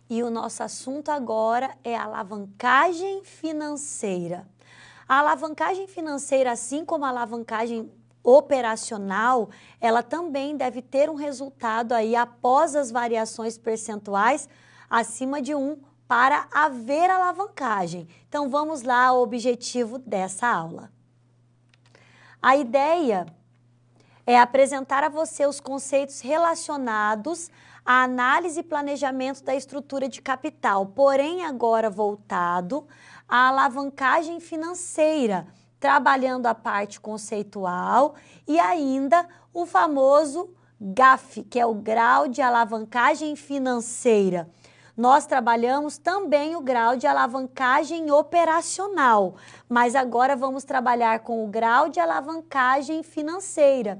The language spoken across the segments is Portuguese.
E o nosso assunto agora é alavancagem financeira. A alavancagem financeira, assim como a alavancagem operacional, ela também deve ter um resultado aí após as variações percentuais acima de 1 para haver alavancagem. Então vamos lá ao objetivo dessa aula. A ideia é apresentar a você os conceitos relacionados à análise e planejamento da estrutura de capital, porém agora voltado à alavancagem financeira, trabalhando a parte conceitual e ainda o famoso GAF, que é o grau de alavancagem financeira. Nós trabalhamos também o grau de alavancagem operacional, mas agora vamos trabalhar com o grau de alavancagem financeira.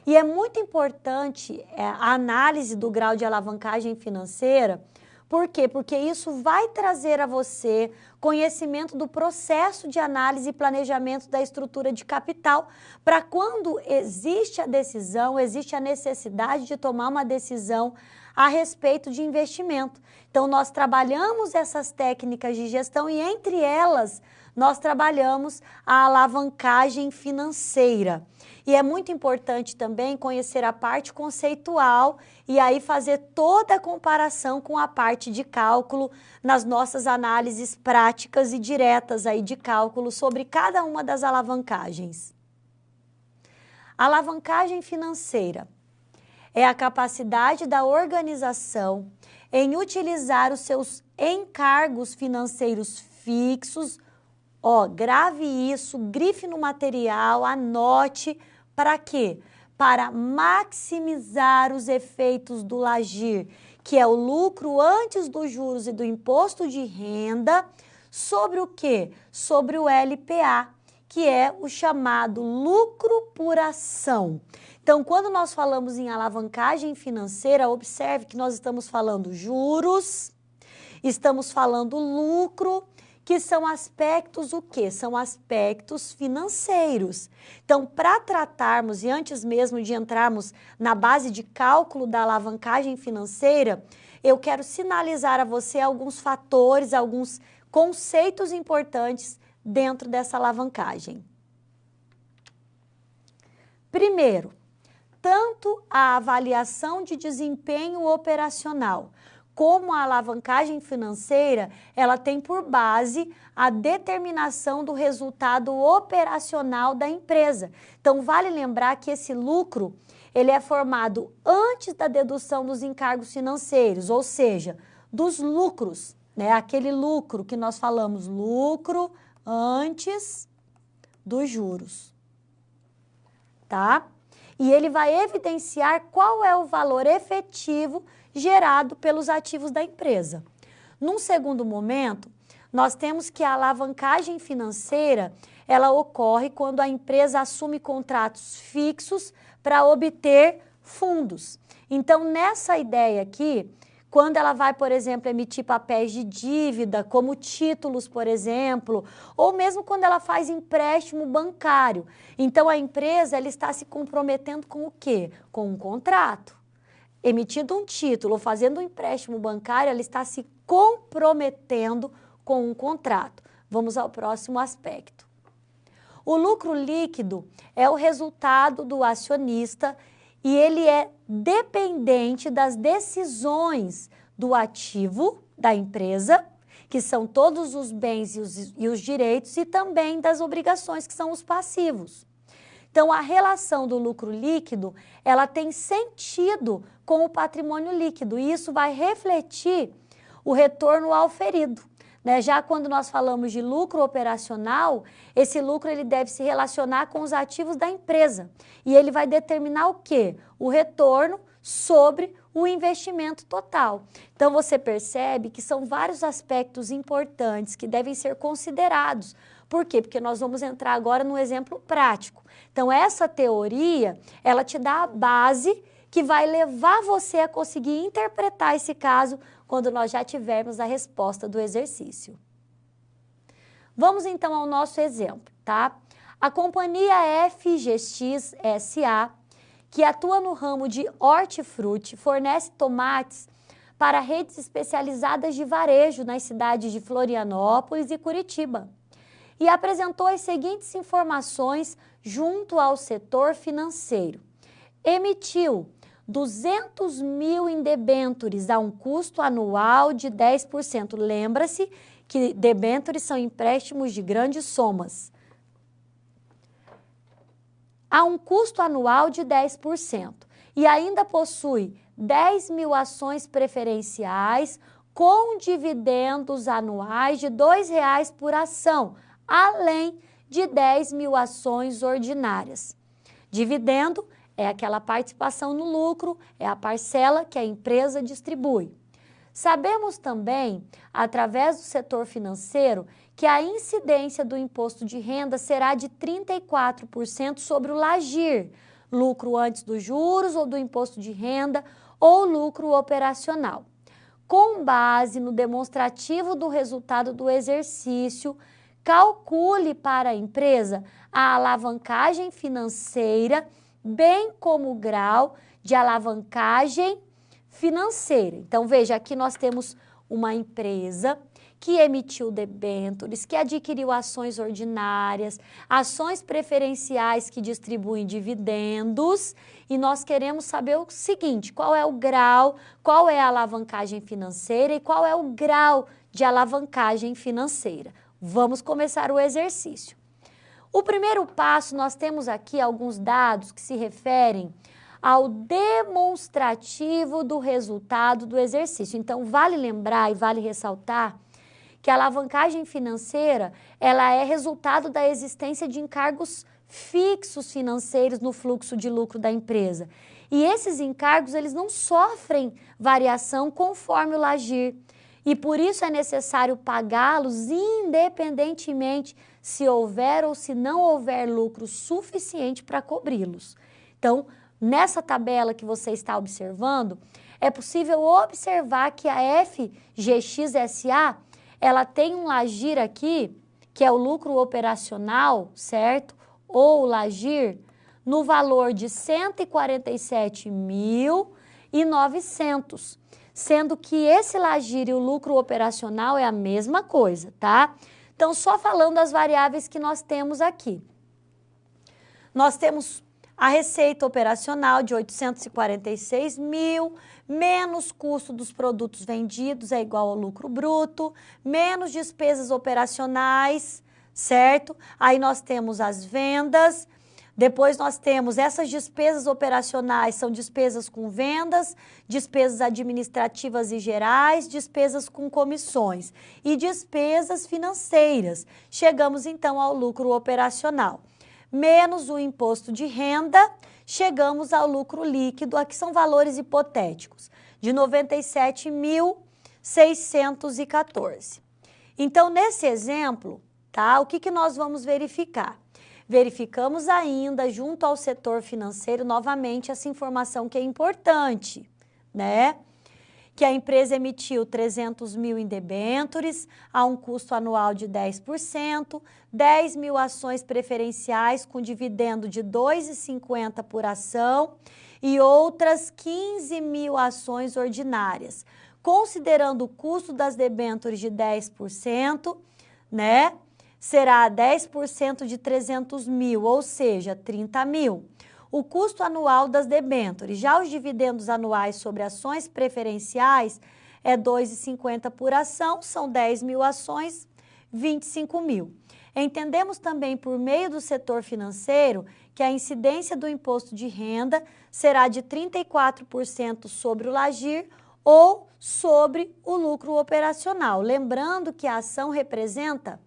E é muito importante a análise do grau de alavancagem financeira. Por quê? Porque isso vai trazer a você conhecimento do processo de análise e planejamento da estrutura de capital, para quando existe a decisão, existe a necessidade de tomar uma decisão a respeito de investimento. Então, nós trabalhamos essas técnicas de gestão e, entre elas, nós trabalhamos a alavancagem financeira. E é muito importante também conhecer a parte conceitual e aí fazer toda a comparação com a parte de cálculo nas nossas análises práticas e diretas aí de cálculo sobre cada uma das alavancagens. Alavancagem financeira é a capacidade da organização em utilizar os seus encargos financeiros fixos. Grave isso, grife no material, anote. Para quê? Para maximizar os efeitos do LAGIR, que é o lucro antes dos juros e do imposto de renda, sobre o quê? Sobre o LPA, que é o chamado lucro por ação. Então, quando nós falamos em alavancagem financeira, observe que nós estamos falando juros, estamos falando lucro, que são aspectos o quê? São aspectos financeiros. Então, para tratarmos, e antes mesmo de entrarmos na base de cálculo da alavancagem financeira, eu quero sinalizar a você alguns fatores, alguns conceitos importantes dentro dessa alavancagem. Primeiro, tanto a avaliação de desempenho operacional como a alavancagem financeira, ela tem por base a determinação do resultado operacional da empresa. Então, vale lembrar que esse lucro, ele é formado antes da dedução dos encargos financeiros, ou seja, dos lucros, né? Aquele lucro que nós falamos, lucro antes dos juros, tá? E ele vai evidenciar qual é o valor efetivo gerado pelos ativos da empresa. Num segundo momento, nós temos que a alavancagem financeira, ela ocorre quando a empresa assume contratos fixos para obter fundos. Então, nessa ideia aqui, quando ela vai, por exemplo, emitir papéis de dívida, como títulos, por exemplo, ou mesmo quando ela faz empréstimo bancário. Então, a empresa ela está se comprometendo com o quê? Com um contrato. Emitindo um título ou fazendo um empréstimo bancário, ela está se comprometendo com um contrato. Vamos ao próximo aspecto. O lucro líquido é o resultado do acionista e ele é dependente das decisões do ativo da empresa, que são todos os bens e os direitos, e também das obrigações, que são os passivos. Então, a relação do lucro líquido, ela tem sentido com o patrimônio líquido, e isso vai refletir o retorno auferido, né? Já quando nós falamos de lucro operacional, esse lucro ele deve se relacionar com os ativos da empresa, e ele vai determinar o quê? O retorno sobre o investimento total. Então, você percebe que são vários aspectos importantes que devem ser considerados. Por quê? Porque nós vamos entrar agora no exemplo prático. Então, essa teoria, ela te dá a base que vai levar você a conseguir interpretar esse caso quando nós já tivermos a resposta do exercício. Vamos então ao nosso exemplo, tá? A companhia FGX SA, que atua no ramo de hortifruti, fornece tomates para redes especializadas de varejo nas cidades de Florianópolis e Curitiba. E apresentou as seguintes informações junto ao setor financeiro. Emitiu 200 mil em debêntures a um custo anual de 10%. Lembra-se que debêntures são empréstimos de grandes somas. A um custo anual de 10%. E ainda possui 10 mil ações preferenciais com dividendos anuais de R$ 2,00 por ação, além de 10 mil ações ordinárias. Dividendo é aquela participação no lucro, é a parcela que a empresa distribui. Sabemos também, através do setor financeiro, que a incidência do imposto de renda será de 34% sobre o LAGIR, lucro antes dos juros ou do imposto de renda ou lucro operacional. Com base no demonstrativo do resultado do exercício, calcule para a empresa a alavancagem financeira, bem como o grau de alavancagem financeira. Então, veja, aqui nós temos uma empresa que emitiu debêntures, que adquiriu ações ordinárias, ações preferenciais que distribuem dividendos, e nós queremos saber o seguinte: qual é o grau, qual é a alavancagem financeira e qual é o grau de alavancagem financeira. Vamos começar o exercício. O primeiro passo, nós temos aqui alguns dados que se referem ao demonstrativo do resultado do exercício. Então, vale lembrar e vale ressaltar que a alavancagem financeira, ela é resultado da existência de encargos fixos financeiros no fluxo de lucro da empresa. E esses encargos, eles não sofrem variação conforme o LAGIR. E por isso é necessário pagá-los independentemente se houver ou se não houver lucro suficiente para cobri-los. Então, nessa tabela que você está observando, é possível observar que a FGX-SA, ela tem um LAGIR aqui, que é o lucro operacional, certo? Ou o LAGIR, no valor de R$ 147.900, sendo que esse LAGIR e o lucro operacional é a mesma coisa, tá? Então, só falando as variáveis que nós temos aqui. Nós temos a receita operacional de 846 mil, menos custo dos produtos vendidos é igual ao lucro bruto, menos despesas operacionais, certo? Aí nós temos as vendas, depois nós temos essas despesas operacionais, são despesas com vendas, despesas administrativas e gerais, despesas com comissões e despesas financeiras. Chegamos então ao lucro operacional. Menos o imposto de renda, chegamos ao lucro líquido, aqui são valores hipotéticos, de 97.614. Então, nesse exemplo, tá, o que nós vamos verificar? Verificamos ainda, junto ao setor financeiro, novamente essa informação que é importante, né? Que a empresa emitiu 300 mil em debêntures a um custo anual de 10%, 10 mil ações preferenciais com dividendo de R$ 2,50 por ação e outras 15 mil ações ordinárias. Considerando o custo das debêntures de 10%, né, será 10% de 300 mil, ou seja, 30 mil. O custo anual das debêntures. Já os dividendos anuais sobre ações preferenciais é R$ 2,50 por ação, são 10 mil ações, 25 mil. Entendemos também por meio do setor financeiro que a incidência do imposto de renda será de 34% sobre o LAGIR ou sobre o lucro operacional. Lembrando que a ação representa,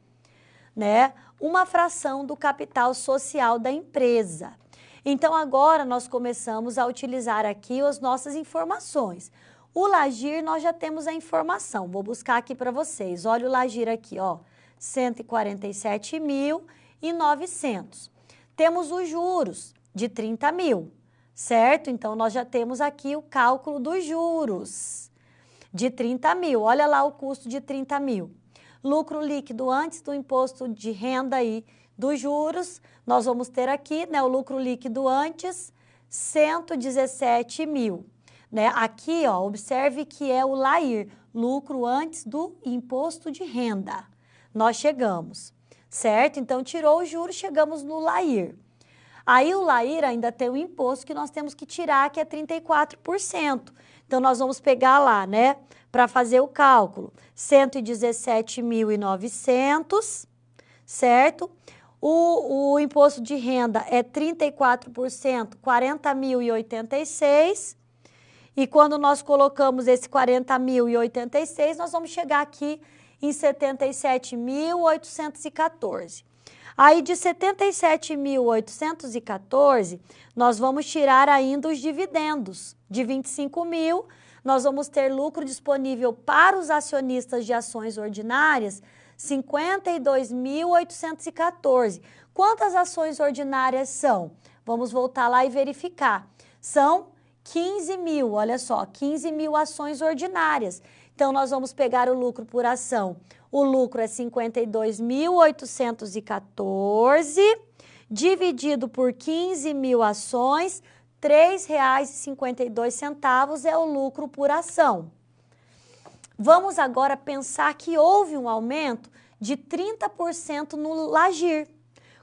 né, uma fração do capital social da empresa. Então, agora nós começamos a utilizar aqui as nossas informações. O LAGIR, nós já temos a informação. Vou buscar aqui para vocês. Olha o LAGIR aqui, ó, 147.900. Temos os juros de 30 mil, certo? Então, nós já temos aqui o cálculo dos juros de 30 mil. Olha lá o custo de 30 mil. Lucro líquido antes do imposto de renda e dos juros, nós vamos ter aqui, né, o lucro líquido antes, 117 mil. né? Aqui, ó, observe que é o LAIR, lucro antes do imposto de renda. Nós chegamos, certo? Então, tirou o juro, chegamos no LAIR. Aí o LAIR ainda tem o imposto que nós temos que tirar, que é 34%. Então, nós vamos pegar lá, né, para fazer o cálculo, 117.900, certo? O imposto de renda é 34%, 40.086. E quando nós colocamos esse 40.086, nós vamos chegar aqui em 77.814. Aí de 77.814, nós vamos tirar ainda os dividendos. De 25.000, nós vamos ter lucro disponível para os acionistas de ações ordinárias, 52.814. Quantas ações ordinárias são? Vamos voltar lá e verificar. São 15.000, olha só, 15.000 ações ordinárias. Então, nós vamos pegar o lucro por ação. O lucro é 52.814, dividido por 15.000 ações, R$ 3,52 é o lucro por ação. Vamos agora pensar que houve um aumento de 30% no LAGIR.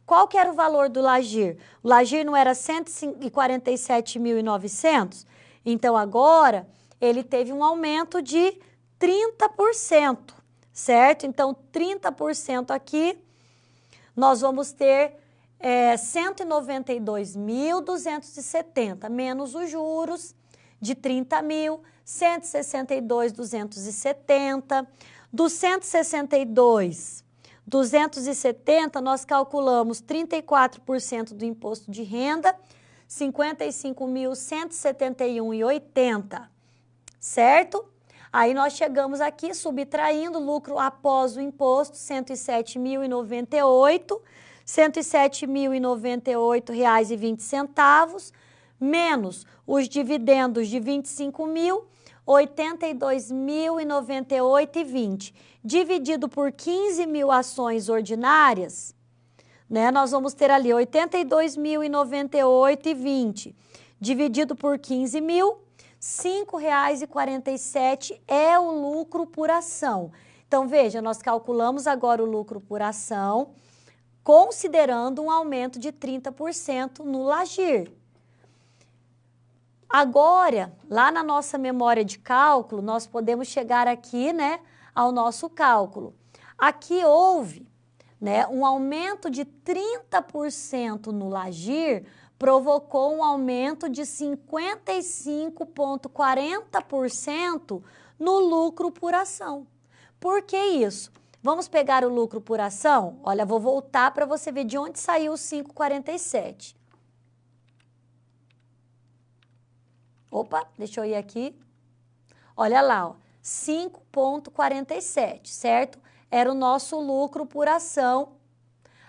Qual que era o valor do LAGIR? O LAGIR não era 147.900? Então, agora, ele teve um aumento de 30%, certo? Então, 30% aqui, nós vamos ter 192.270, menos os juros de 30.000, 162.270. Dos 162.270, nós calculamos 34% do imposto de renda, 55.171,80, certo? Aí nós chegamos aqui subtraindo lucro após o imposto, 107.098, R$ 107.098,20, menos os dividendos de 25.000, R$ 82.098,20, dividido por 15.000 ações ordinárias, né? Nós vamos ter ali R$ 82.098,20, dividido por 15.000, R$ 5,47 é o lucro por ação. Então, veja, nós calculamos agora o lucro por ação, considerando um aumento de 30% no LAGIR. Agora, lá na nossa memória de cálculo, nós podemos chegar aqui, né, ao nosso cálculo. Aqui houve, né, um aumento de 30% no LAGIR, provocou um aumento de 55,40% no lucro por ação. Por que isso? Vamos pegar o lucro por ação? Olha, vou voltar para você ver de onde saiu o 5,47. Opa, deixa eu ir aqui. Olha lá, ó, 5,47, certo? Era o nosso lucro por ação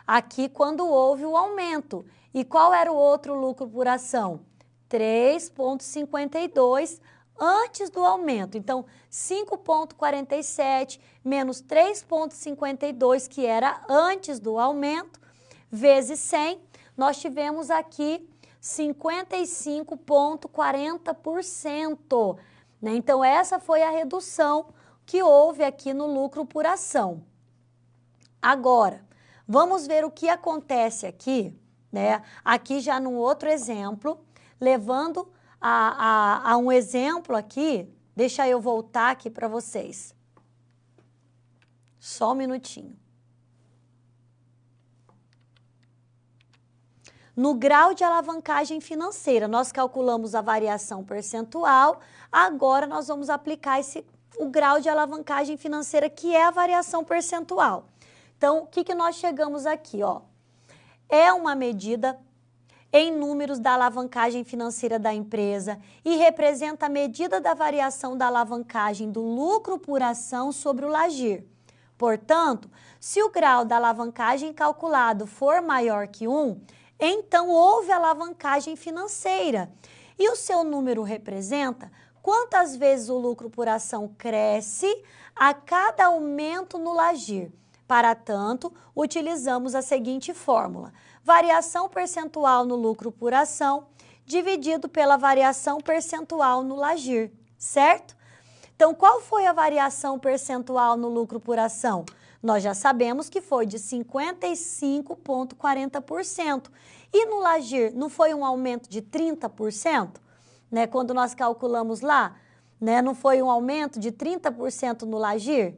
aqui quando houve o aumento. E qual era o outro lucro por ação? 3,52 antes do aumento. Então, 5,47 menos 3,52, que era antes do aumento, vezes 100, nós tivemos aqui 55,40%. Né? Então, essa foi a redução que houve aqui no lucro por ação. Agora, vamos ver o que acontece aqui, né? Aqui já num outro exemplo, levando a um exemplo aqui, deixa eu voltar aqui para vocês. Só um minutinho. No grau de alavancagem financeira, nós calculamos a variação percentual, agora nós vamos aplicar o grau de alavancagem financeira, que é a variação percentual. Então, o que nós chegamos aqui, ó? É uma medida em números da alavancagem financeira da empresa e representa a medida da variação da alavancagem do lucro por ação sobre o LAGIR. Portanto, se o grau da alavancagem calculado for maior que 1, então houve alavancagem financeira e o seu número representa quantas vezes o lucro por ação cresce a cada aumento no LAGIR. Para tanto, utilizamos a seguinte fórmula: variação percentual no lucro por ação dividido pela variação percentual no LAGIR, certo? Então, qual foi a variação percentual no lucro por ação? Nós já sabemos que foi de 55,40%. E no LAGIR, não foi um aumento de 30%? Né? Quando nós calculamos lá, né? Não foi um aumento de 30% no LAGIR?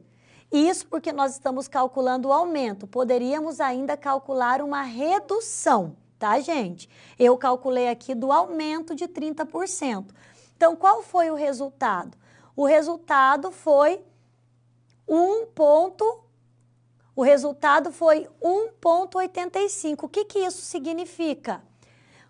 Isso porque nós estamos calculando o aumento. Poderíamos ainda calcular uma redução, tá, gente? Eu calculei aqui do aumento de 30%. Então, qual foi o resultado? O resultado foi 1,85. O que isso significa?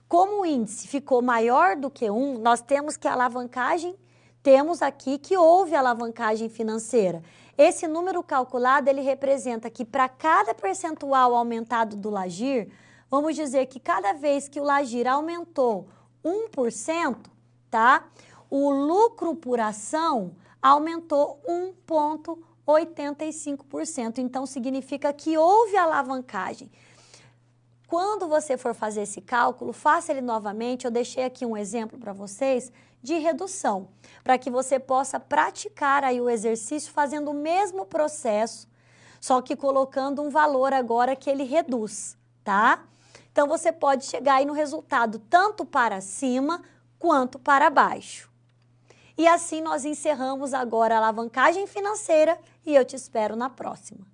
Como o índice ficou maior do que 1, nós temos que a alavancagem, temos aqui que houve alavancagem financeira. Esse número calculado, ele representa que para cada percentual aumentado do LAGIR, vamos dizer que cada vez que o LAGIR aumentou 1%, tá? O lucro por ação aumentou 1,85%. Então, significa que houve alavancagem. Quando você for fazer esse cálculo, faça ele novamente. Eu deixei aqui um exemplo para vocês de redução, para que você possa praticar aí o exercício fazendo o mesmo processo, só que colocando um valor agora que ele reduz, tá? Então, você pode chegar aí no resultado tanto para cima quanto para baixo. E assim nós encerramos agora a alavancagem financeira e eu te espero na próxima.